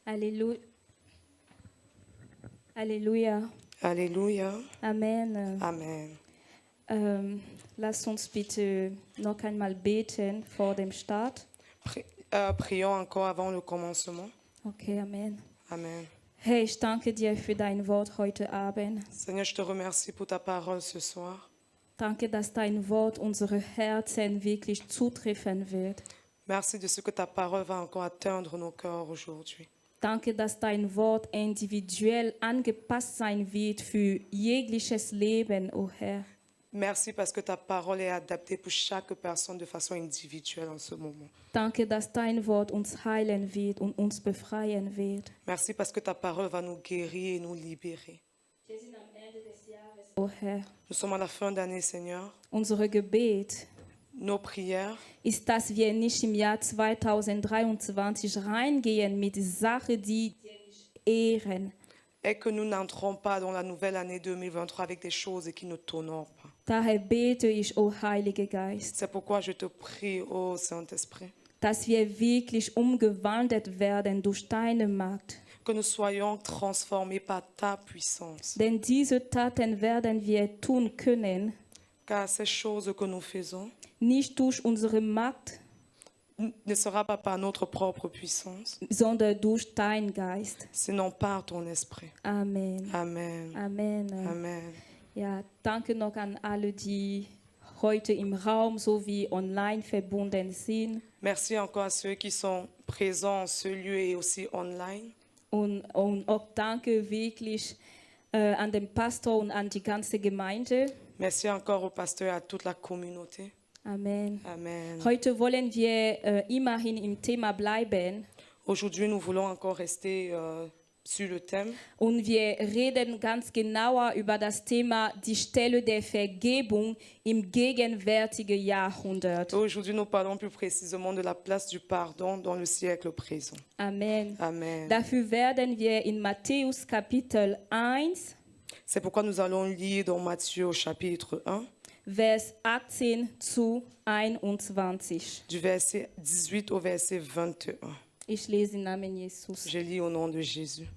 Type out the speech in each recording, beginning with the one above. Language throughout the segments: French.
Alléluia. Alléluia. Halleluja. Amen. Amen. Lass uns bitte noch einmal beten vor dem Start. Prions encore avant le commencement. Okay, Amen. Amen. Herr, ich danke dir für dein Wort heute Abend. Seigneur, je te remercie pour ta parole ce soir. Danke, dass dein Wort unsere Herzen wirklich zutreffen wird. Merci de ce que ta parole va encore atteindre nos cœurs aujourd'hui. Danke, dass dein Wort individuell angepasst sein wird für jegliches Leben, o Herr. Merci parce que ta parole est adaptée pour chaque personne de façon individuelle en ce moment. Danke, dass dein Wort uns heilen wird und uns befreien wird. Merci parce que ta parole va nous guérir et nous libérer. O Herr, Nous sommes à la fin d'année, Seigneur. unser Gebet Nos prières, ist, dass wir nicht im Jahr 2023 reingehen mit Sachen, die dir nicht ehren. est que nous n'entrons pas dans la nouvelle année 2023 avec des choses qui ne t'honorent pas. Daher bete ich, o Heiliger Geist, C'est pourquoi je te prie, ô Saint-Esprit, dass wir wirklich umgewandelt werden durch deine Macht. que nous soyons transformés par ta puissance. Denn diese Taten werden wir tun können, Car ces choses que nous faisons nicht durch unsere Macht, ne sera pas par notre propre puissance, sondern durch dein Geist. sinon par ton esprit. Amen. Amen. Amen. Amen. Ja, danke noch an alle, die heute im Raum sowie online verbunden sind. Merci encore à ceux qui sont présents en ce lieu et aussi online. Und auch danke wirklich an den Pastor und an die ganze Gemeinde. Merci encore au pasteur et à toute la communauté. Amen. Amen. Heute wollen wir immerhin im Thema bleiben Aujourd'hui, nous voulons encore rester sur le thème. und wir reden ganz genauer über das Thema die Stelle der Vergebung im gegenwärtigen Jahrhundert. Aujourd'hui, nous parlons plus précisément de la place du pardon dans le siècle présent. Amen. Amen. Dafür werden wir in Matthäus Kapitel 1, C'est pourquoi nous allons lire dans Matthieu au chapitre 1, Vers 18 zu 21. du verset 18 au verset 21. Ich lese im Namen Jesus. Je lis au nom de Jésus.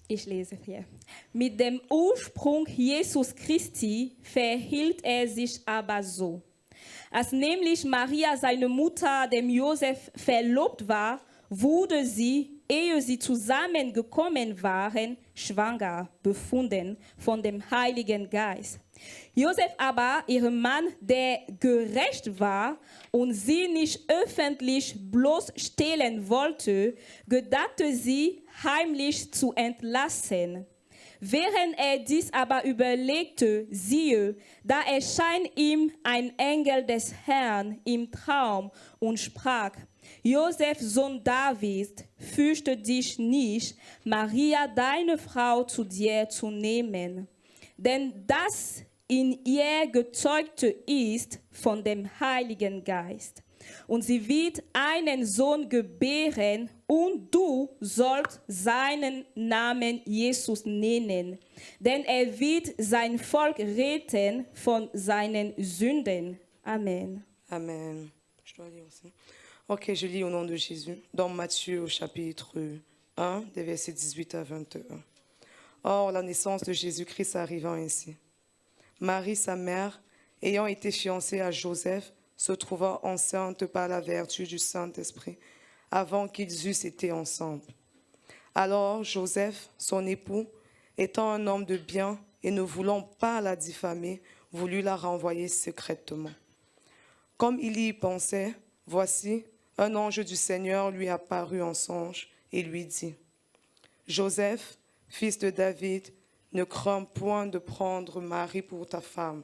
Ich lese hier. Mit dem Ursprung Jesus Christi verhielt sich aber so. Als nämlich Maria, seine Mutter, dem Josef verlobt war, wurde sie, ehe sie zusammengekommen waren, schwanger befunden von dem Heiligen Geist. Josef aber, ihr Mann, der gerecht war und sie nicht öffentlich bloßstellen wollte, gedachte sie, heimlich zu entlassen. Während er dies aber überlegte, siehe, da erscheint ihm ein Engel des Herrn im Traum und sprach: Josef, Sohn Davids, fürchte dich nicht, Maria, deine Frau, zu dir zu nehmen. Denn das in ihr Gezeugte ist von dem Heiligen Geist. Und sie wird einen Sohn gebären, und du sollst seinen Namen Jesus nennen. Denn er wird sein Volk retten von seinen Sünden. Amen. Amen. Je dois lire aussi. Ok, je lis au nom de Jésus. Dans Matthieu au chapitre 1, des versets 18 à 21. Or, la naissance de Jésus-Christ arrivant ainsi. Marie, sa mère, ayant été fiancée à Joseph, se trouva enceinte par la vertu du Saint-Esprit, avant qu'ils eussent été ensemble. Alors Joseph, son époux, étant un homme de bien et ne voulant pas la diffamer, voulut la renvoyer secrètement. Comme il y pensait, voici, un ange du Seigneur lui apparut en songe et lui dit: Joseph, fils de David, ne crains point de prendre Marie pour ta femme,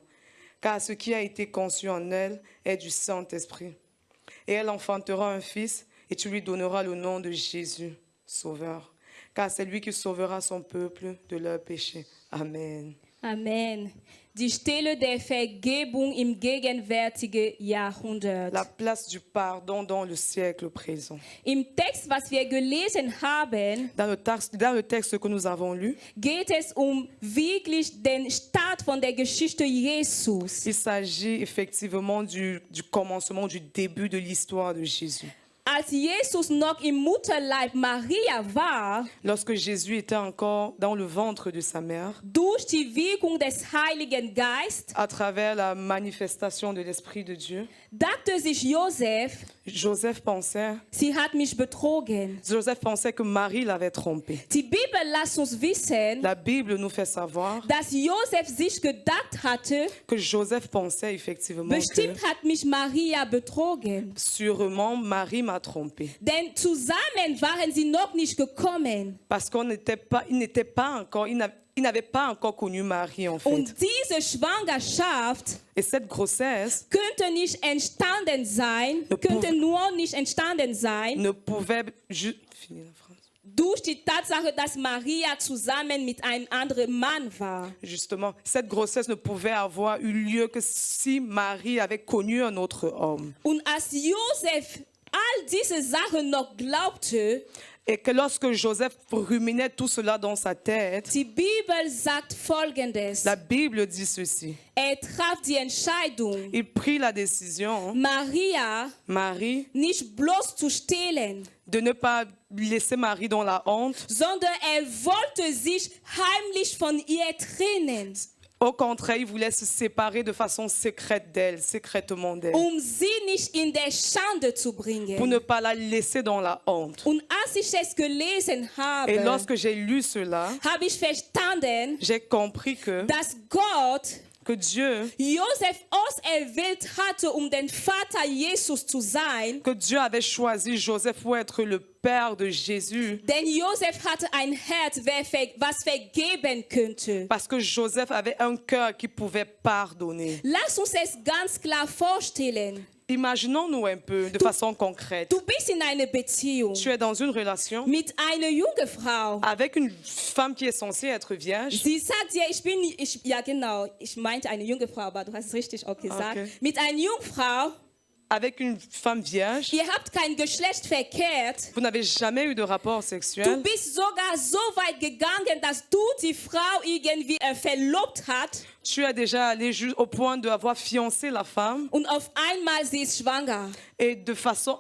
car ce qui a été conçu en elle est du Saint-Esprit. Et elle enfantera un fils, et tu lui donneras le nom de Jésus, Sauveur, car c'est lui qui sauvera son peuple de leurs péchés. Amen. Amen. Die Stelle der Vergebung im gegenwärtigen Jahrhundert. La place du pardon dans le siècle présent. Im Text, was wir gelesen haben, Dans le texte que nous avons lu, geht es wirklich den Start von der Geschichte Jesus. il s'agit effectivement du commencement, du début de l'histoire de Jésus. Als Jesus noch im Mutterleib Maria war, lorsque Jésus était encore dans le ventre de sa mère, durch die Wirkung des Heiligen Geistes, à travers la manifestation de l'Esprit de Dieu, dachte sich Josef, Joseph pensait que Marie l'avait trompé. Die Bibel lässt uns wissen, La Bible nous fait savoir dass Josef sich gedacht hatte, que Joseph pensait effectivement que bestimmt hat mich Maria betrogen. sûrement Marie m'a trompé. Denn zusammen waren sie noch nicht gekommen. Parce qu'il n'avait pas encore connu Marie en fait. Und diese Schwangerschaft Et cette grossesse könnte nur nicht entstanden sein ne pouvait durch die Tatsache, dass Maria zusammen mit einem anderen Mann war. Justement, cette grossesse ne pouvait avoir eu lieu que si Marie avait connu un autre homme. Und als Josef all diese Sachen noch glaubte, Et que lorsque Joseph ruminait tout cela dans sa tête, die Bibel sagt Folgendes. la Bible dit ceci. Traf die Entscheidung, Il prit la décision, Marie, nicht bloß zu stehlen, de ne pas laisser Marie dans la honte. sondern wollte sich heimlich von ihr trennen, Au contraire, il voulait se séparer de façon secrète d'elle, secrètement d'elle, sie nicht in der Schande zu bringen. pour ne pas la laisser dans la honte. Und als ich es gelesen habe, Et lorsque j'ai lu cela, habe ich verstanden, j'ai compris dass Gott que Dieu, Josef auserwählt hatte, den Vater Jesus zu sein. que Dieu avait choisi Joseph pour être le père de Jésus. Denn Josef hatte ein Herz, was vergeben könnte. Parce que Joseph avait un cœur qui pouvait pardonner. Lass uns es ganz klar vorstellen. Imaginons-nous un peu de façon concrète. Du bist in einer Beziehung Tu es dans une relation mit einer jungen Frau. avec une femme qui est censée être vierge. Sie sagt dir, ja genau, ich meinte eine junge Frau, aber du hast es richtig auch gesagt. Okay. Mit einer Jungfrau, Avec une femme vierge. ihr habt kein Geschlechtsverkehr. Vous n'avez jamais eu de rapport Du sexuel. bist sogar so weit gegangen, dass du die Frau irgendwie verlobt hast. Tu es déjà allé au point d'avoir fiancé la femme. Und auf einmal sie ist schwanger. Et de façon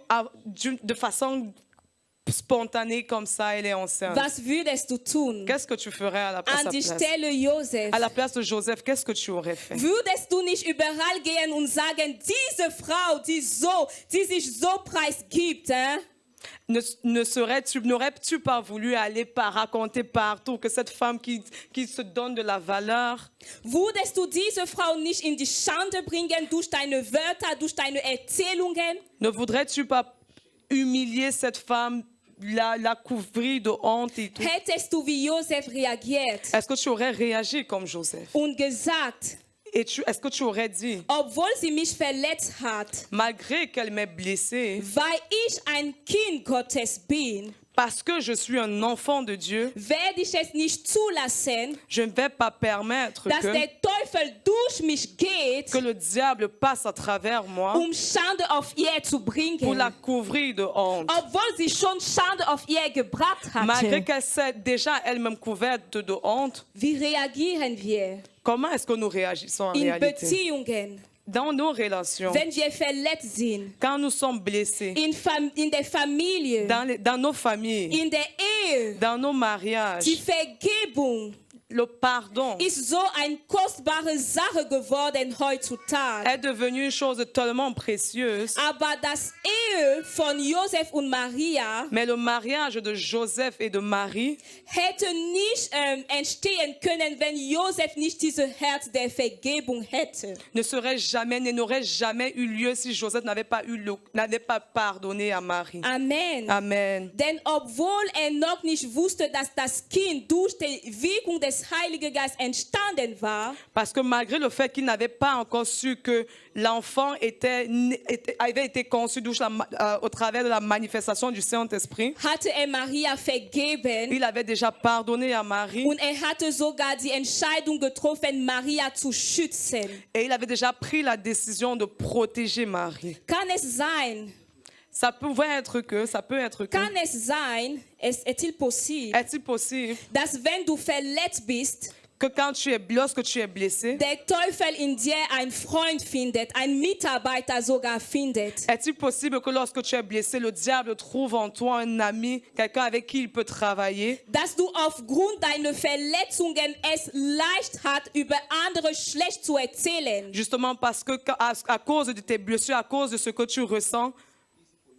spontanée comme ça, elle est enceinte. Was würdest du tun? Qu'est-ce que tu ferais à la place, An die Stelle Josef. à la place de Joseph? Qu'est-ce que tu aurais fait? Würdest du nicht überall gehen und sagen, diese Frau, die sich so preisgibt, N'aurais-tu pas voulu aller raconter partout que cette femme qui se donne de la valeur? Würdest du diese Frau nicht in die Schande bringen durch deine Wörter, durch deine Erzählungen? Ne voudrais-tu pas humilier cette femme, la couvrir de honte et tout? Hättest du wie Josef reagiert Est-ce que tu aurais réagi comme Joseph? und gesagt, Est-ce que tu aurais dit, obwohl sie mich verletzt hat, malgré qu'elle m'ait blessé, weil ich ein Kind Gottes bin, parce que je suis un enfant de Dieu, werde ich es nicht zulassen, je ne vais pas permettre dass der Teufel durch mich geht, que le diable passe à travers moi Schande auf ihr zu bringen, pour la couvrir de honte. obwohl sie schon Schande auf ihr gebracht Malgré hatte. qu'elle s'est déjà elle-même couverte de honte, Wie reagieren wir comment est-ce que nous réagissons en in réalité? Beziehungen, Dans nos relations, wenn wir verletzt sind, quand nous sommes blessés, in der Familie, dans nos familles, in der Ehe? dans nos mariages, Die Vergebung le pardon ist so eine kostbare Sache geworden heutzutage. est devenu une chose tellement précieuse. Aber das Ehe von Josef und Maria Mais le mariage de Joseph et de Marie hätte nicht entstehen können, wenn Josef nicht dieses Herz der Vergebung hätte. n'aurait jamais eu lieu si Joseph n'avait pas pardonné à Marie. Amen. Amen. Denn obwohl noch nicht wusste, dass das Kind durch die Wirkung des Heiligen Geistes entstanden war, Parce que malgré le fait qu'il n'avait pas encore su que l'enfant avait été conçu au travers de la manifestation du Saint-Esprit, hatte Maria vergeben il avait déjà pardonné à Marie und hatte sogar die Entscheidung getroffen, Maria zu schützen. et il avait déjà pris la décision de protéger Marie. Kann es sein, Ça peut être que, est-il possible, est-il possible dass wenn du verletzt bist, que lorsque tu es blessé, der Teufel in dir einen Freund findet, einen Mitarbeiter sogar findet. est-il possible que lorsque tu es blessé, le diable trouve en toi un ami, quelqu'un avec qui il peut travailler? Dass du aufgrund deiner Verletzungen es leicht hast, über andere schlecht zu erzählen. Justement parce que à cause de tes blessures, à cause de ce que tu ressens,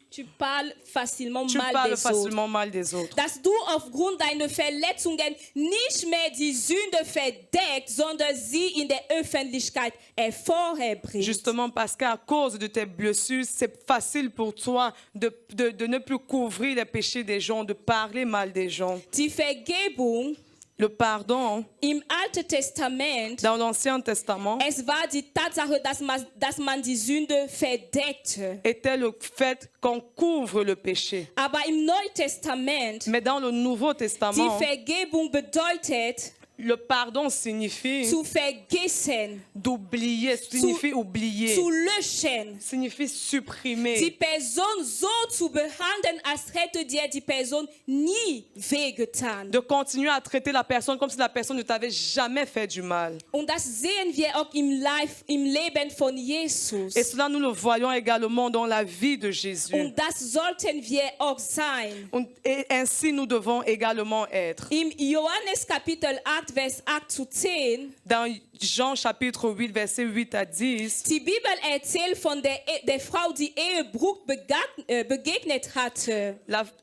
Tu parles facilement tu mal parles des autres. facilement mal des autres. Dass du aufgrund deiner Verletzungen nicht mehr die Sünde verdeckt, sondern sie in der Öffentlichkeit hervorbringst. Justement parce qu'à cause de tes blessures, c'est facile pour toi de ne plus couvrir les péchés des gens, de parler mal des gens. Die Vergebung Le pardon, im Alten Testament, dans l'Ancien Testament, es war die Tatsache, dass man die Sünde verdeckte. était le fait qu'on couvre le péché. Aber im Neuen Testament, Mais dans le Nouveau die Testament, Vergebung bedeutet, le pardon signifie zu vergessen, d'oublier, signifie oublier, zu löschen. signifie Die supprimer. Person so zu behandeln, als hätte dir die Person nie wehgetan. De continuer à traiter la personne comme si la personne ne t'avait jamais fait du mal. Und das sehen wir auch im Leben von Jesus. Et cela, nous le voyons également dans la vie de Jésus. Und das sollten wir auch sein. Et ainsi, nous devons également être. Im Johannes Kapitel 8, Vers 8 zu 10, Dans Jean chapitre 8, versets 8 à 10, die Bibel erzählt von der Frau, die Ehebruch begegnet hatte.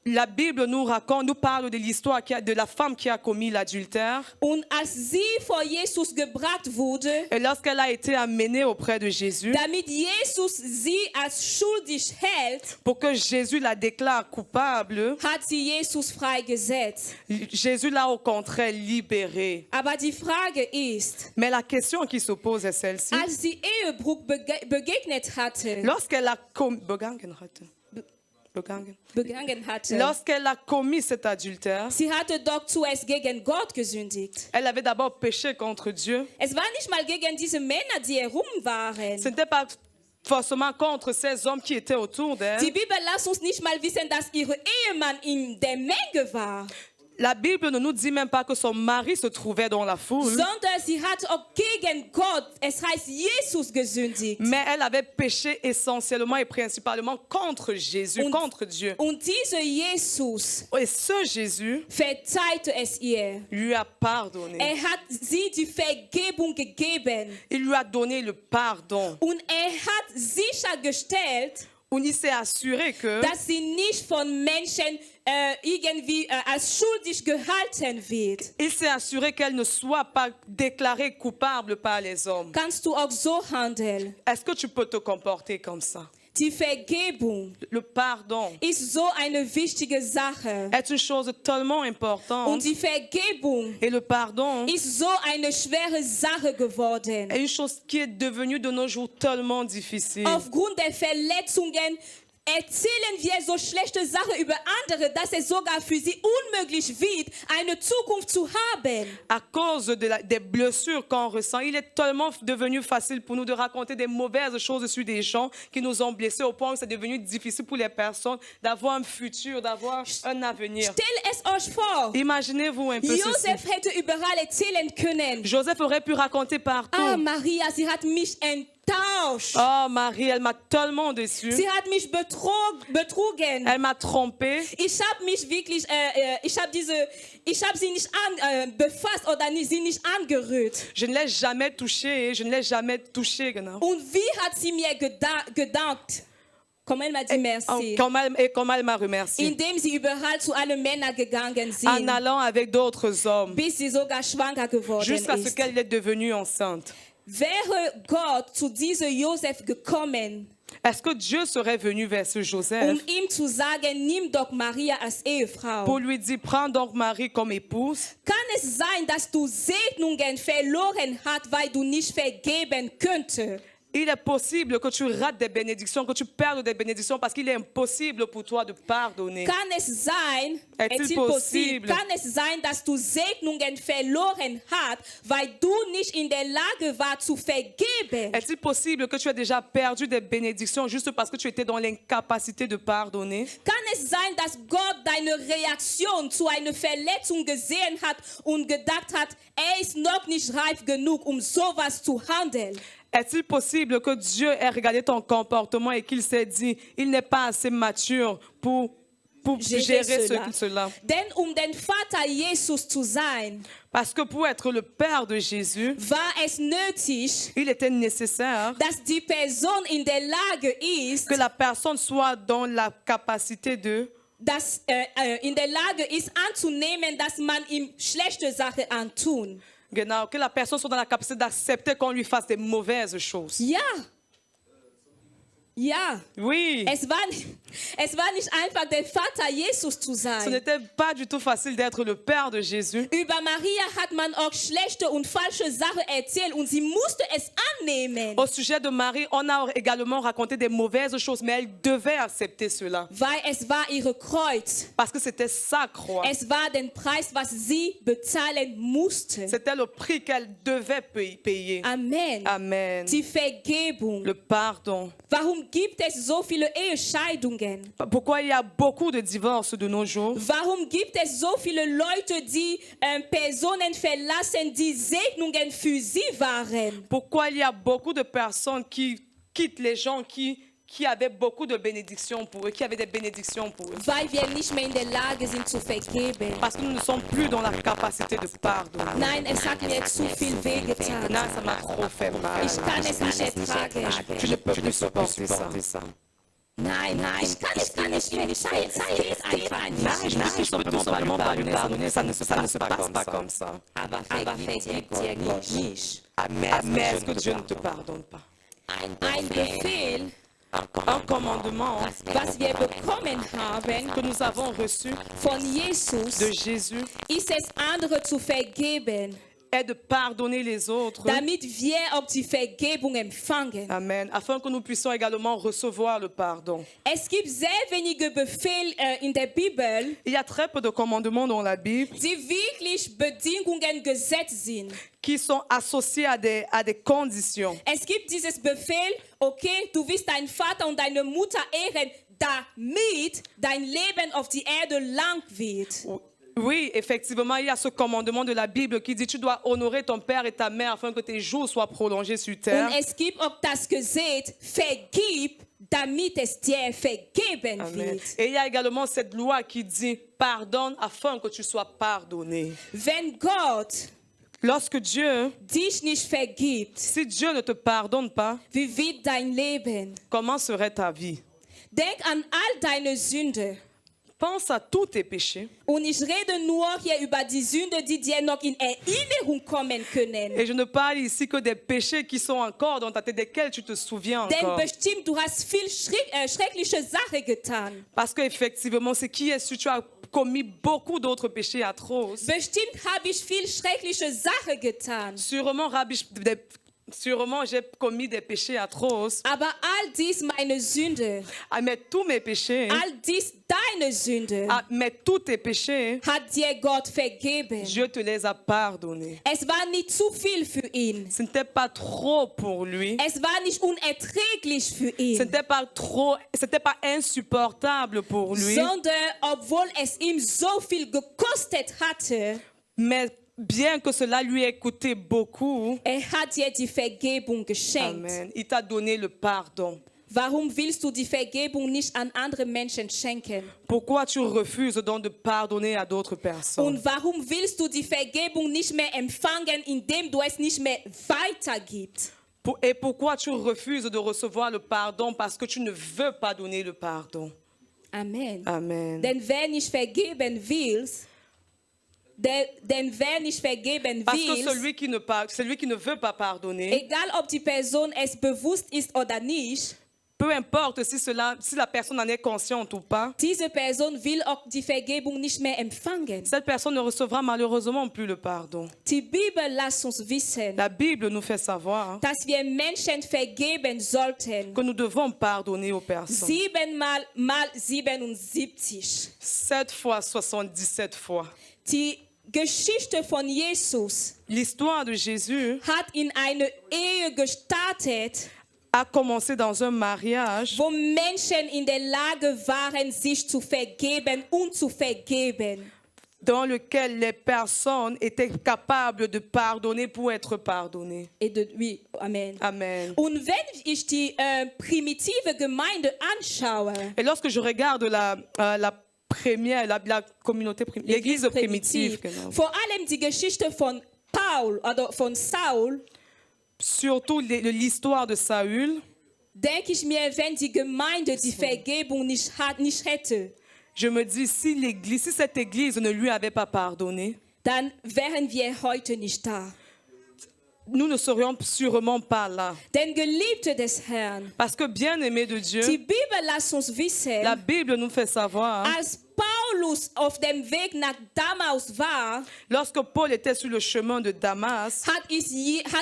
la Bible nous raconte, nous parle de l'histoire de la femme qui a commis l'adultère. Und als sie vor Jesus gebracht wurde, Et lorsqu'elle a été amenée auprès de Jésus, damit Jesus sie als schuldig hält, pour que Jésus la déclare coupable, hat sie Jesus freigesetzt. Jésus l'a au contraire libérée. Aber die Frage ist, Mais la question qui se pose est celle-ci. als sie Ehebruch begegnet hatte, Lorsqu'elle a begangen hatte, Lorsqu'elle a commis cet adultère, sie hatte doch zuerst gegen Gott gesündigt. elle avait d'abord péché contre Dieu. Es war nicht mal gegen diese Männer, die herum waren. Ce n'était pas forcément contre ces hommes qui étaient autour d'elle. Die Bibel lässt uns nicht mal wissen, dass ihr Ehemann in der Menge war, La Bible ne nous dit même pas que son mari se trouvait dans la foule, sondern sie hat auch gegen Gott, es heißt Jesus, gesündigt. mais elle avait péché essentiellement et principalement contre Jésus, contre Dieu. Und dieser Jesus Et ce Jésus verzeihte es ihr. lui a pardonné. Hat sie die Vergebung gegeben. Il lui a donné le pardon. Und hat sichergestellt, Und il s'est assuré que dass sie nicht von Menschen irgendwie als schuldig gehalten wird. il s'est assuré qu'elle ne soit pas déclarée coupable par les hommes. Kannst du auch so handeln? Est-ce que tu peux te comporter comme ça? Die Vergebung Le pardon ist so eine wichtige Sache. est une chose tellement importante. Und die Vergebung Et le pardon ist so eine schwere Sache geworden. est une chose qui est devenue de nos jours tellement difficile. Aufgrund der Verletzungen erzählen wir so schlechte Sachen über andere, dass es sogar für sie unmöglich wird, eine Zukunft zu haben. À cause des blessures qu'on ressent, il est tellement devenu facile pour nous de raconter des mauvaises choses sur des gens qui nous ont blessés au point où c'est devenu difficile pour les personnes d'avoir un futur, d'avoir un avenir. Stell es euch vor, Imaginez-vous un peu ceci. Josef hätte überall erzählen können. Joseph aurait pu raconter partout. Ah, Maria, sie hat mich enttäuscht. Oh, Marie, elle m'a tellement déçue. Sie hat mich betrogen. Elle m'a trompée. Ich habe mich wirklich, ich habe sie nicht befasst oder sie nicht angerührt. Je ne l'ai jamais touchée. Je ne l'ai jamais touchée, genau. Und wie hat sie mir gedankt? Comment elle m'a dit merci? Comment elle m'a remercié. Indem sie überall zu allen Männern gegangen sind, En allant avec d'autres hommes. bis sie sogar schwanger geworden Jusqu'à ce ist. qu'elle est devenue enceinte. Wäre Gott zu diesem Josef gekommen, Est-ce que Dieu serait venu vers ce Joseph ihm zu sagen, nimm doch Maria als Ehefrau? pour lui dire, prends donc Marie comme épouse? Kann es sein, dass du Segnungen verloren hast, weil du nicht vergeben könntest? Il est possible que tu rates des bénédictions, que tu perdes des bénédictions parce qu'il est impossible pour toi de pardonner. Kann es sein, Est-il possible? kann es sein, dass du Segnungen verloren hast, weil du nicht in der Lage warst zu vergeben? Est-il possible que tu aies déjà perdu des bénédictions juste parce que tu étais dans l'incapacité de pardonner? Kann es sein, dass Gott deine Reaktion zu einer Verletzung gesehen hat und gedacht hat, er ist noch nicht reif genug, sowas zu handeln? Est-il possible que Dieu ait regardé ton comportement et qu'il s'est dit, il n'est pas assez mature pour gérer cela? Denn den Vater Jesus zu sein, Parce que pour être le Père de Jésus, war es nötig, il était nécessaire dass die Person in der Lage ist, que la personne soit dans la capacité de in der Lage ist anzunehmen, dass man ihm schlechte Sachen antun. Genau, que la personne soit dans la capacité d'accepter qu'on lui fasse des mauvaises choses. Ja. Ja. Oui. Es war nicht einfach, der Vater Jesus zu Ce sein. n'était pas du tout facile d'être le Père de Jésus. Über Maria hat man auch schlechte und falsche Sachen erzählt und sie musste es annehmen, Au sujet de Marie, on a également raconté des mauvaises choses, mais elle devait accepter cela. weil es war ihre Kreuz. Parce que c'était sa croix. Es war den Preis, was sie bezahlen musste. C'était le prix qu'elle devait payer. Amen. Amen. Die Vergebung. Le pardon. Warum gibt es so viele Ehescheidungen? Pourquoi il y a beaucoup de divorces de nos jours? Warum gibt es so viele Leute, die Personen verlassen, die Segnungen für sie waren? Pourquoi il y a beaucoup de personnes qui quittent les gens qui avaient beaucoup de bénédictions pour eux, qui avaient des bénédictions pour eux? Weil wir nicht mehr in der Lage sind zu vergeben. Parce que nous ne sommes plus dans la capacité de pardonner. Nein, es hat mir zu viel wehgetan. Non, ça m'a trop fait mal. Ich kann es nicht ertragen. Je ne peux plus supporter ça. Nein, ich kann nicht mehr. Es geht einfach nicht. Nein, je ne peux tout simplement pas lui pardonner. Ça ne se passe pas comme ça. Aber vergibt dir nicht. Mais est-ce que Dieu ne te pardonne pas? Ein Befehl, Un commandement was wir bekommen haben que nous avons reçu von Jesus, de Jésus ist es, andere zu vergeben, est de pardonner les autres. damit wir auch die Vergebung empfangen. Amen. Afin que nous puissions également recevoir le pardon. Es gibt sehr wenige Befehle in der Bibel, Il y a très peu de commandements dans la Bible die wirklich Bedingungen gesetzt sind. qui sont associés à des conditions. Es gibt dieses Befehl, okay, du wirst deinen Vater und deine Mutter ehren, damit dein Leben auf die Erde lang wird. Oui, effectivement, il y a ce commandement de la Bible qui dit tu dois honorer ton père et ta mère afin que tes jours soient prolongés sur terre. Und es gibt auch das Gesetz, vergib, damit es dir vergeben Amen. wird. Et il y a également cette loi qui dit pardonne afin que tu sois pardonné. Wenn Gott Lorsque Dieu, dich nicht vergibt, si Dieu ne te pardonne pas, wie wird dein Leben? comment serait ta vie? Denk an all deine Sünde. Pense à tous tes péchés. Und ich rede nur hier über die Sünde, die dir noch in Erinnerung kommen können. Et je ne parle ici que des péchés qui sont encore dans ta tête, desquels tu te souviens Denn encore. bestimmt, du hast viel schreckliche Sachen getan. Parce qu'effectivement, ce qui est sûr, tu as commis beaucoup d'autres péchés atroces. Bestimmt habe ich viel schreckliche Sachen getan. Sûrement, j'ai commis des péchés atroces. Aber all dies meine Sünde, Ah, mais tous mes péchés, all dies deine Sünde, mais tous tes péchés, hat dir Gott vergeben. Dieu te les a pardonnés. Es war nicht zu viel für ihn. Ce n'était pas trop pour lui. Es war nicht unerträglich für Ce ihn. n'était pas insupportable pour lui. Sondern, obwohl es ihm so viel gekostet hatte, Mais bien que cela lui ait coûté beaucoup, hat dir die Vergebung geschenkt. Amen, il t'a donné le pardon. Warum willst du die Vergebung nicht an andere Menschen schenken? Pourquoi tu refuses donc de pardonner à d'autres personnes? Und warum willst du die Vergebung nicht mehr empfangen, indem du es nicht mehr weitergibst? Et pourquoi tu refuses de recevoir le pardon parce que tu ne veux pas donner le pardon? Amen. Amen. Denn wer nicht vergeben willst, Parce que celui qui ne veut pas pardonner, egal ob die Person es bewusst ist oder nicht, peu importe si la personne en est consciente ou pas, diese Person will auch die Vergebung nicht mehr empfangen. cette personne ne recevra malheureusement plus le pardon. Die Bibel lässt uns wissen, La Bible nous fait savoir dass wir Menschen vergeben sollten. que nous devons pardonner aux personnes. 7 mal 77. 7 fois, 77 fois. Die Geschichte von Jesus L'histoire de Jésus hat in eine Ehe gestartet, a commencé dans un mariage wo Menschen in der Lage waren, sich zu vergeben und zu vergeben. dans lequel les personnes étaient capables de pardonner pour être pardonnées. Oui, Amen. Amen. Und wenn ich die primitive Gemeinde anschaue, Et lorsque je regarde la communauté, l'église primitive, genau. vor allem die Geschichte von Paul oder von Saul, Surtout l'histoire de Saül, denke ich mir, wenn die Gemeinde die Vergebung nicht hätte, je me dis, si cette église ne lui avait pas pardonné, dann wären wir heute nicht da. nous ne serions sûrement pas là. Denn Geliebte des Herrn, Parce que bien-aimés de die Dieu, Bibel lässt uns wissen, la Bible nous fait savoir, als Paulus auf dem Weg nach Damas war, lorsque Paul était sur le chemin de Damas, hat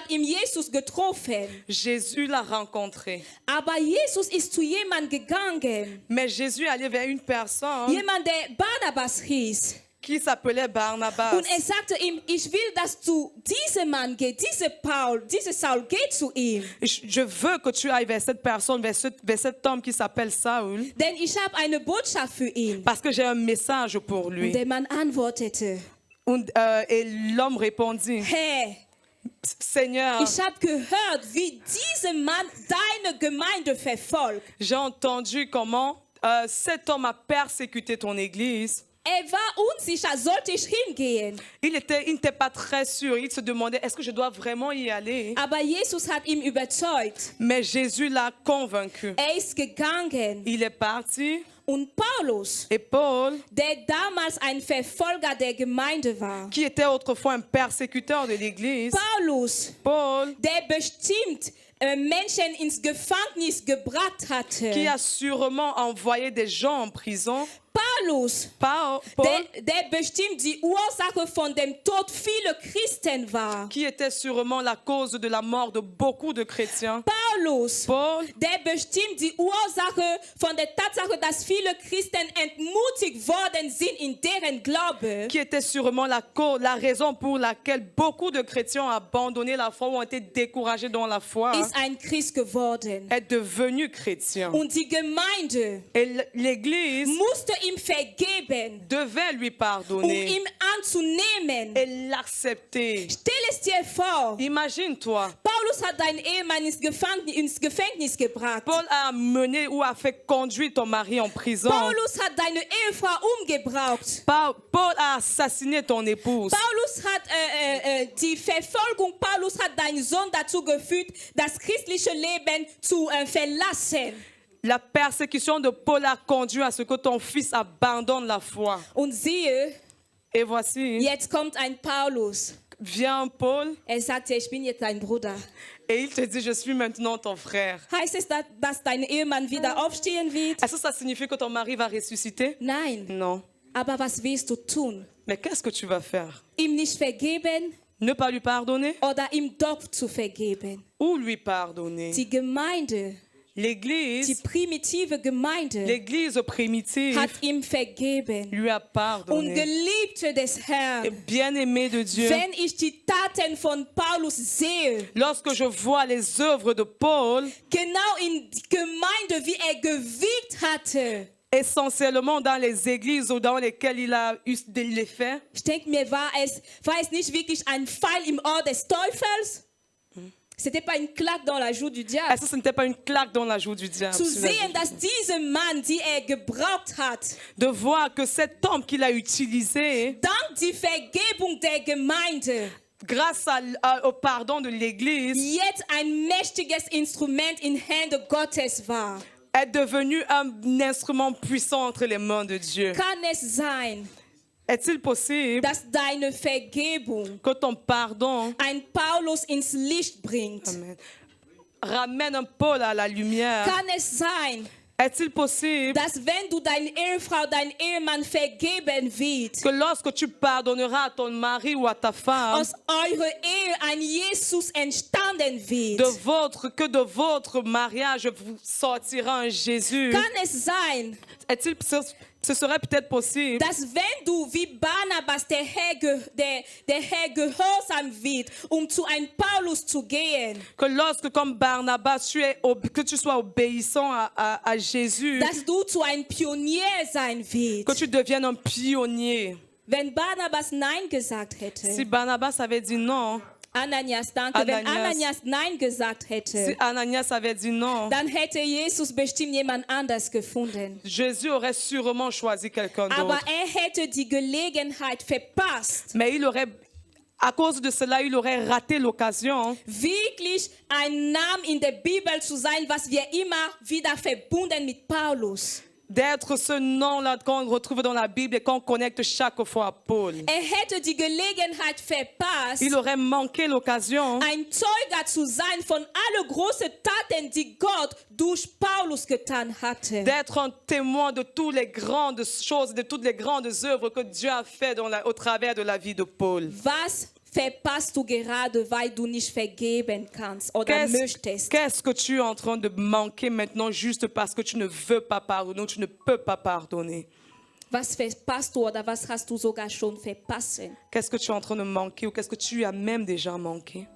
ihm Jesus getroffen. Jésus l'a rencontré. Aber Jesus ist zu jemandem gegangen, Mais Jésus allait vers une personne jemand, der Barnabas hieß. qui s'appelait Barnabas. Und er sagte ihm, ich will, dass du diesem Mann gehst, dieser Saul, geh zu ihm. Je veux que tu ailles vers cette personne, vers cet homme qui s'appelle Saül, Denn ich habe eine Botschaft für ihn. parce que j'ai un message pour Und lui. der Mann antwortete, Et l'homme répondit, Herr, Seigneur, ich habe gehört, wie dieser Mann deine Gemeinde verfolgt. j'ai entendu comment cet homme a persécuté ton église. Er war unsicher, sollte ich hingehen? Il n'était pas très sûr. Il se demandait, est-ce que je dois vraiment y aller? Aber Jesus hat ihn überzeugt. Mais Jésus l'a convaincu. Er ist gegangen. Il est parti. Und Paulus, Et Paul, der damals ein Verfolger der Gemeinde war, qui était autrefois un persécuteur de l'église, Paul, der bestimmt Menschen ins Gefängnis gebracht hatte. qui a sûrement envoyé des gens en prison, Paul, der bestimmt die Ursache von dem Tod vieler Christen war. qui était sûrement la cause de la mort de beaucoup de chrétiens. Paul, der bestimmt die Ursache von der Tatsache, dass viele Christen entmutigt worden sind in deren Glaube. Qui était sûrement la raison pour laquelle beaucoup de chrétiens ont abandonné la foi ou ont été découragés dans la foi. Ist ein Christ geworden. Est devenu chrétien. Und die Gemeinde Et l'église musste ihm vergeben, devait lui pardonner, ihm anzunehmen. Et l'accepter. Stell es dir vor. Imagine-toi. Paulus hat deinen Ehemann ins Gefängnis gebracht. Paul a mené ou a fait conduire ton mari en prison. Paulus hat deine Ehefrau umgebracht. Paul a assassiné ton épouse. Paulus hat die Verfolgung, Paulus hat deinen Sohn dazu geführt, das christliche Leben zu verlassen. La persécution de Paul a conduit à ce que ton fils abandonne la foi. Und siehe, et voici, jetzt kommt ein Paulus. Vient Paul. Sagt dir, ich bin jetzt dein Bruder. Et il te dit, je suis maintenant ton frère. Heißt es, dass dein Ehemann wieder aufstehen wird? Est-ce que ça signifie que ton mari va ressusciter? Nein. Non. Aber was willst du tun? Mais qu'est-ce que tu vas faire? Ihm nicht vergeben? Ne pas lui pardonner? Oder ihm doch zu vergeben? Ou lui pardonner? Die Gemeinde, l'église, die primitive Gemeinde, l'église primitive, hat ihm vergeben. Lui a pardonné. Und Geliebte des Herrn, et bien-aimé de Dieu, wenn ich die Taten von Paulus sehe, lorsque je vois les œuvres de Paul, genau in die Gemeinde, wie gewirkt hatte, essentiellement dans les églises ou dans lesquelles il a eu des faits, ich denke mir, war es nicht wirklich ein Pfeil im Ohr des Teufels? C'était pas une claque dans la joue du diable. Est-ce que ce n'était pas une claque dans la joue du diable? Zu sehen, dass dieser Mann, die gebraucht hat, de voir que cet homme qu'il a utilisé, dank die Vergebung der Gemeinde, grâce au pardon de l'Église, jetzt ein mächtiges Instrument in Hände Gottes war. Est devenu un instrument puissant entre les mains de Dieu. Kann es sein, est-il possible dass deine Vergebung que ton pardon ein Paulus ins Licht bringt? Amen. ramène Paul à la lumière. Kann es sein, Est-il possible dass wenn du deine Ehefrau, dein Ehemann vergeben wird, que lorsque tu pardonneras à ton mari ou à ta femme, aus eurer Ehe ein Jesus entstanden wird? que de votre mariage vous sortira un Jésus? Kann es sein, Ce serait peut-être possible dass wenn du wie Barnabas der Herr gehorsam wird, zu einem Paulus zu gehen, que lorsque, comme Barnabas, que tu sois obéissant à Jésus, dass du zu einem Pionier sein que wirst. tu deviennes un pionnier. Wenn Barnabas Nein gesagt hätte, Si Barnabas avait dit non, Ananias, danke, wenn Ananias. Ananias Nein gesagt si hätte, Ananias avait dit non, dann hätte Jesus bestimmt jemand anders gefunden. Jésus aurait sûrement choisi quelqu'un Aber d'autre. hätte die Gelegenheit verpasst, Mais à cause de cela, il aurait raté l'occasion wirklich ein Name in der Bibel zu sein, was wir immer wieder verbunden mit Paulus. d'être ce nom-là qu'on retrouve dans la Bible et qu'on connecte chaque fois à Paul. Hätte die Gelegenheit verpasst, Il aurait manqué l'occasion ein Zeuger zu sein von allen großen Taten, die Gott durch Paulus getan hatte. d'être un témoin de toutes les grandes choses, de toutes les grandes œuvres que Dieu a fait au travers de la vie de Paul. Was verpasst du gerade, weil du nicht vergeben kannst oder möchtest? Qu'est-ce que tu es en train de manquer maintenant juste parce que tu ne veux pas pardonner ou tu ne peux pas pardonner? Was verpasst du oder was hast du sogar schon verpassen? Qu'est-ce que tu es en train de manquer ou qu'est-ce que tu as même déjà manqué?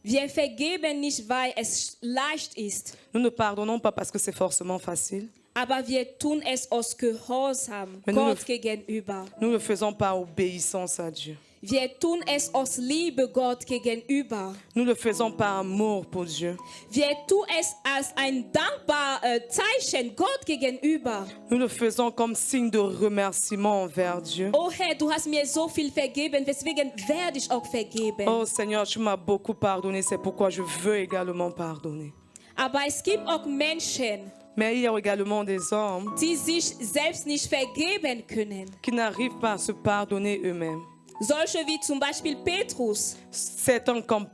Wir vergeben nicht, weil es leicht ist, Nous ne pardonnons pas parce que c'est forcément facile. aber wir tun es aus Gehorsam Mais nous Gott le- gegenüber. Nous ne le faisons pas obéissance à Dieu. Wir tun es aus Liebe Gott gegenüber. Nous le faisons par amour pour Dieu. Wir tun es als ein dankbares Zeichen Gott gegenüber. Nous le faisons comme signe de remerciement envers Dieu. Oh Herr, du hast mir so viel vergeben, deswegen werde ich auch vergeben. Oh Seigneur, tu m'as beaucoup pardonné, c'est pourquoi je veux également pardonner. Aber es gibt auch Menschen, Mais il y a également des hommes die sich selbst nicht vergeben können. qui n'arrivent pas à se pardonner eux-mêmes. Solche wie zum Beispiel Petrus. Certains comme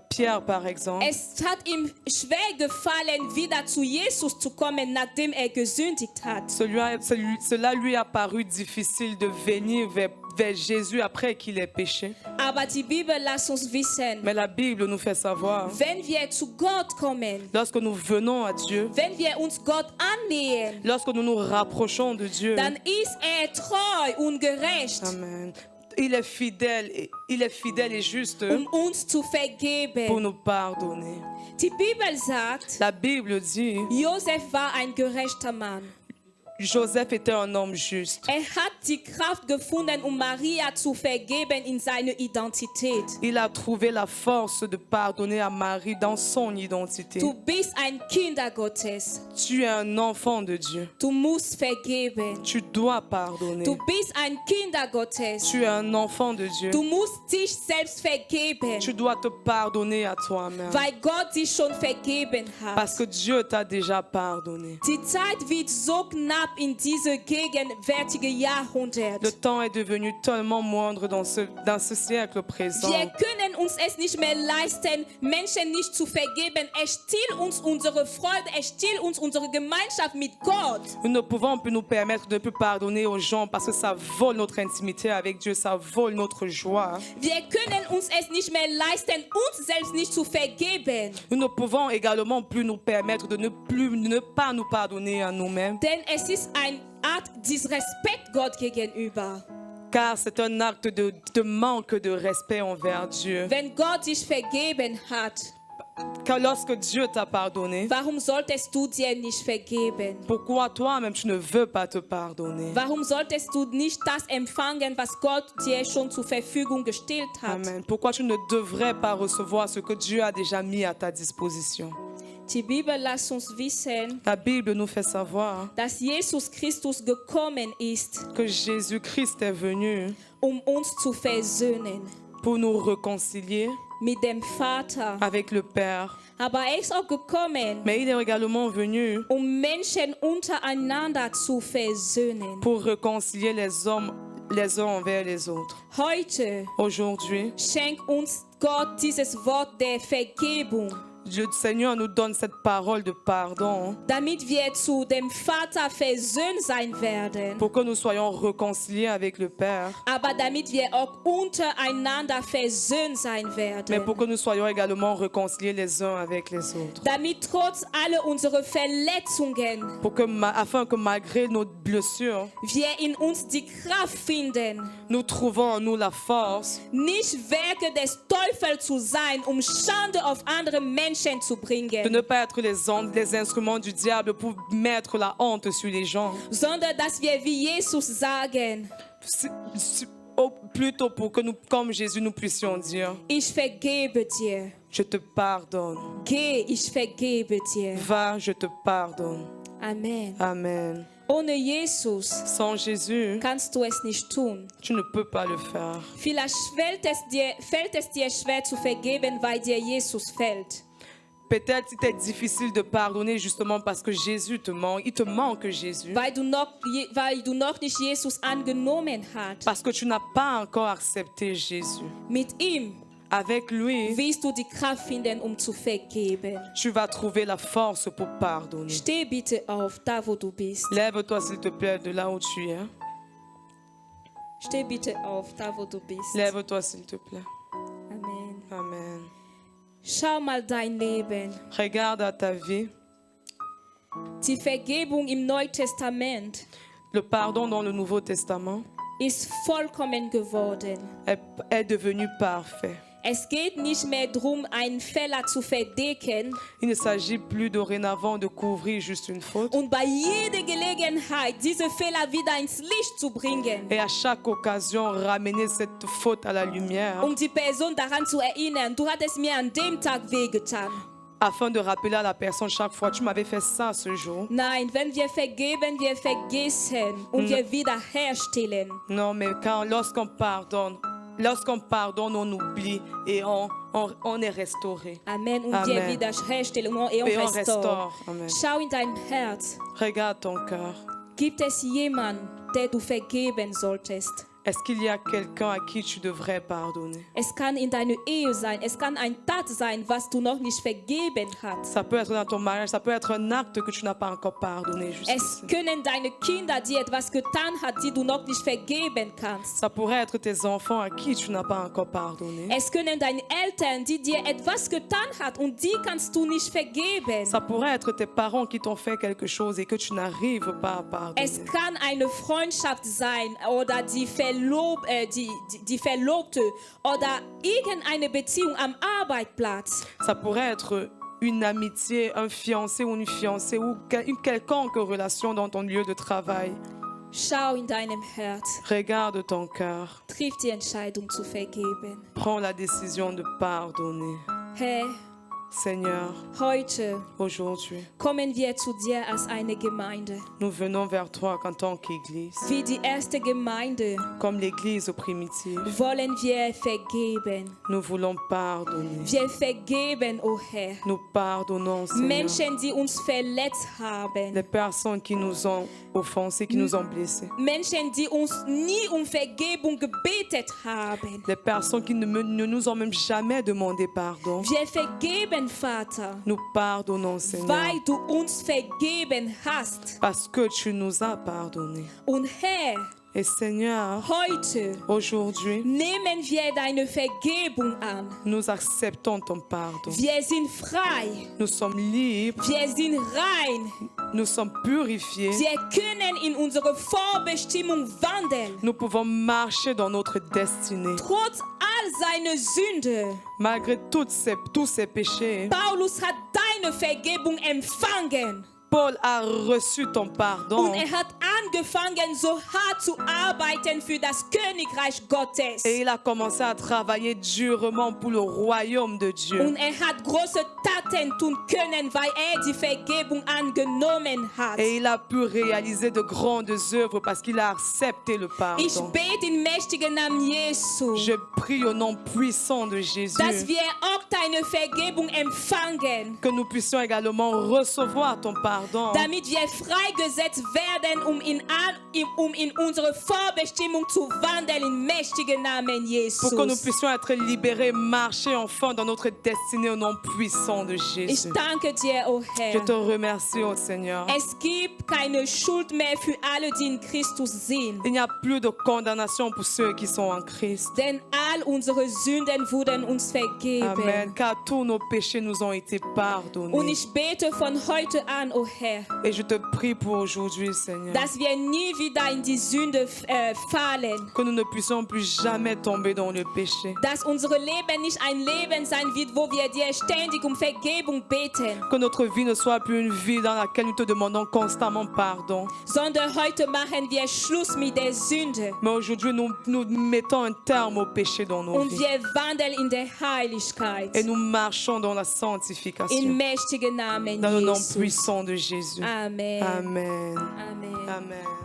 Pierre, par exemple. Es hat ihm schwer gefallen, wieder zu Jesus zu kommen, nachdem gesündigt hat. Cela lui a paru difficile de venir vers Jésus après qu'il ait péché. Aber die Bibel lässt uns wissen, Mais la Bible nous fait savoir, wenn wir zu Gott kommen, lorsque nous venons à Dieu, wenn wir uns Gott annähern, lorsque nous nous rapprochons de Dieu, dann ist treu und gerecht, Amen. Il est fidèle et juste uns zu pour vergeben. nous pardonner. Die Bibel sagt, La Bible dit, Josef war ein gerechter Mann. Joseph était un homme juste. Hat die Kraft gefunden, Maria zu vergeben in seiner Identität. Il a trouvé la force de pardonner à Marie dans son identité. Du bist ein Kinder Gottes. Tu es un enfant de Dieu. Du musst vergeben. Tu dois pardonner. Du bist ein Kinder Gottes. Tu es un enfant de Dieu. Du musst dich selbst vergeben, Tu dois te pardonner à toi-même. weil Gott dich schon vergeben Parce hat. que Dieu t'a déjà pardonné. Die Zeit wird so knapp in diesem gegenwärtigen Jahrhundert. Le temps est devenu tellement moindre dans ce siècle présent. Wir können uns es nicht mehr leisten, Menschen nicht zu vergeben. Es stiehlt uns unsere Freude, es stiehlt uns unsere Gemeinschaft mit Gott. Nous ne pouvons plus nous permettre de ne plus pardonner aux gens parce que ça vole notre intimité avec Dieu, ça vole notre joie. Wir können uns es nicht mehr leisten, uns selbst nicht zu vergeben. Nous ne pouvons également plus nous permettre de ne pas nous pardonner à nous-mêmes, Denn es ist eine Art Disrespekt Gott gegenüber. car c'est un acte de manque de respect envers Dieu. Wenn Gott dich vergeben hat, Car lorsque Dieu t'a pardonné, warum solltest du dir nicht vergeben? pourquoi toi-même tu ne veux pas te pardonner? Warum solltest du nicht das empfangen, was Gott dir schon zur Verfügung gestellt hat? Amen. Pourquoi tu ne devrais pas recevoir ce que Dieu a déjà mis à ta disposition? Die Bibel lässt uns wissen, La Bible nous fait savoir dass Jesus Christus gekommen ist, que Jésus-Christ est venu uns zu versöhnen pour nous réconcilier mit dem Vater. avec le Père. Aber ist auch gekommen, Mais il est également venu Menschen untereinander zu versöhnen. pour réconcilier les hommes les uns envers les autres. Heute Aujourd'hui, schenkt uns Gott dieses Wort der Vergebung. Le Seigneur nous donne cette parole de pardon damit wir zu dem Vater versöhnt sein werden, pour que nous soyons réconciliés avec le Père, aber damit wir auch untereinander versöhnt sein mais werden. pour que nous soyons également réconciliés les uns avec les autres. Damit trotz aller unserer Verletzungen Pour que, afin que malgré nos blessures, wir in uns die Kraft finden, nous trouvons en nous la force nicht Werke des Teufels zu sein, Schande auf andere Menschen zu de bringen, ne pas être les instruments du diable pour mettre la honte sur les gens, sondern dass wir wie Jesus sagen, plutôt pour que nous, comme Jésus, nous puissions dire, ich vergebe dir. je te pardonne. Geh, ich vergebe dir. Va, je te pardonne. Amen. Amen. Ohne Jesus Sans Jésus, kannst du es nicht tun. tu ne peux pas le faire. Vielleicht fällt es dir schwer zu vergeben, weil dir Jesus fällt. Peut-être c'était difficile de pardonner justement parce que Jésus te manque. Il te manque Jésus. Weil du noch nicht Jesus angenommen hast. Parce que tu n'as pas encore accepté Jésus. Mit ihm Avec lui, wirst du die Kraft finden, zu vergeben. tu vas trouver la force pour pardonner. Steh bitte auf, da wo du bist. Lève-toi s'il te plaît de là où tu es. Steh bitte auf, da wo du bist. Lève-toi s'il te plaît. Amen. Amen. Schau mal dein Leben. Regarde à ta vie. Die Vergebung im Neuen Testament Le pardon dans le Nouveau Testament ist vollkommen geworden. est devenu parfait. Es geht nicht mehr darum, einen Fehler zu verdecken Il ne s'agit plus dorénavant de couvrir juste une faute und bei jeder Gelegenheit diese Fehler wieder ins Licht zu bringen, et à chaque occasion ramener cette faute à la lumière die Person daran zu erinnern, du hattest mir an dem Tag wehgetan. afin de rappeler à la personne chaque fois, tu m'avais fait ça ce jour. Nein, wenn wir vergeben, wir vergessen und wir wiederherstellen. Non, mais lorsqu'on pardonne, on oublie et on est restauré. Amen. Und Amen. wir wiederherstellen und Et on restauren. restaure. Amen. Schau in dein Herz. Regarde ton cœur. Gibt es jemanden, der du vergeben solltest? Est-ce qu'il y a quelqu'un à qui tu devrais pardonner? Es kann in deiner Ehe sein, es kann ein Tat sein, was du noch nicht vergeben hast. Ça peut être dans ton mariage, ça peut être un acte que tu n'as pas encore pardonné. Es Jusqu'ici. können deine Kinder, die etwas getan haben, die du noch nicht vergeben kannst. Ça pourrait être tes enfants à qui tu n'as pas encore pardonné. Es können deine Eltern, die dir etwas getan haben und die kannst du nicht vergeben. Ça pourrait être tes parents qui t'ont fait quelque chose et que tu n'arrives pas à pardonner. Es kann eine Freundschaft sein oder die Verlobte oder irgendeine Beziehung am Arbeitsplatz. Ça pourrait être une amitié, un fiancé ou une fiancée ou une quelconque relation dans ton lieu de travail. Schau in deinem Herz. Regarde ton cœur. Triff die Entscheidung zu vergeben. Prends la décision de pardonner. Herr, Seigneur, heute aujourd'hui, kommen wir zu dir als eine Gemeinde. nous venons vers toi en tant qu'Église. Wie die erste Gemeinde Comme l'Église primitive, wollen wir vergeben. nous voulons pardonner. Wir vergeben, o Herr. Nous pardonnons, Seigneur, Menschen, die uns verletzt haben. les personnes qui nous ont offensés, qui nous ont blessés. Menschen, die uns nie Vergebung gebetet haben. Les personnes qui ne nous ont même jamais demandé pardon. Wir vergeben, Vater, Nous pardonnons, Seigneur, weil du uns vergeben hast. parce que tu nous as pardonné. Und Herr, Et Seigneur, heute aujourd'hui, nehmen wir deine Vergebung an. nous acceptons ton pardon. Wir sind frei. Nous sommes libres, Wir sind rein. nous sommes purifiés. Wir können in unsere Vorbestimmung wandeln. Nous pouvons marcher dans notre destinée. Trotz all seiner Sünde. Malgré tous ces péchés, Paulus hat deine Vergebung empfangen. Paul a reçu ton pardon. Und hat angefangen, so hart zu arbeiten für das Königreich Gottes. Et il a commencé à travailler durement pour le royaume de Dieu. Und hat große Taten tun können, weil die Vergebung angenommen hat. Et il a pu réaliser de grandes œuvres parce qu'il a accepté le Ich pardon. bete im mächtigen Namen Jesu, Je prie au nom puissant de Jésus dass wir auch deine Vergebung empfangen. que nous puissions également recevoir ton pardon. pardon. damit wir freigesetzt werden, um in unsere Vorbestimmung zu wandeln, im mächtigen Namen Pour que nous Jesus. puissions être libérés, marcher enfin dans notre destinée au nom puissant de Ich Jésus. danke dir, oh Je Herr. te remercie, oh Seigneur. Es gibt keine Schuld mehr für alle, die in Christus sind. Il n'y a plus de condamnation pour ceux qui sont en Christ. Denn all unsere Sünden wurden uns vergeben. Amen. Car tous nos péchés nous ont été Und pardonnés. ich bete von heute an, oh Herr, Et je te prie pour aujourd'hui, Seigneur, dass wir nie wieder in die Sünde fallen. que nous ne puissions plus jamais tomber dans le péché. Dass unser Leben nicht ein Leben sein wird, wo wir dir ständig um Vergebung beten, Que notre vie ne soit plus une vie dans laquelle nous te demandons constamment pardon. sondern heute machen wir Schluss mit der Sünde Mais aujourd'hui, nous mettons un terme au péché dans nos und vies. wir wandeln in der Heiligkeit. Et nous marchons dans la Im sanctification. mächtigen Namen Dans le nom Jesus. puissant de Jésus. Amen. Amen. Amen. Amen.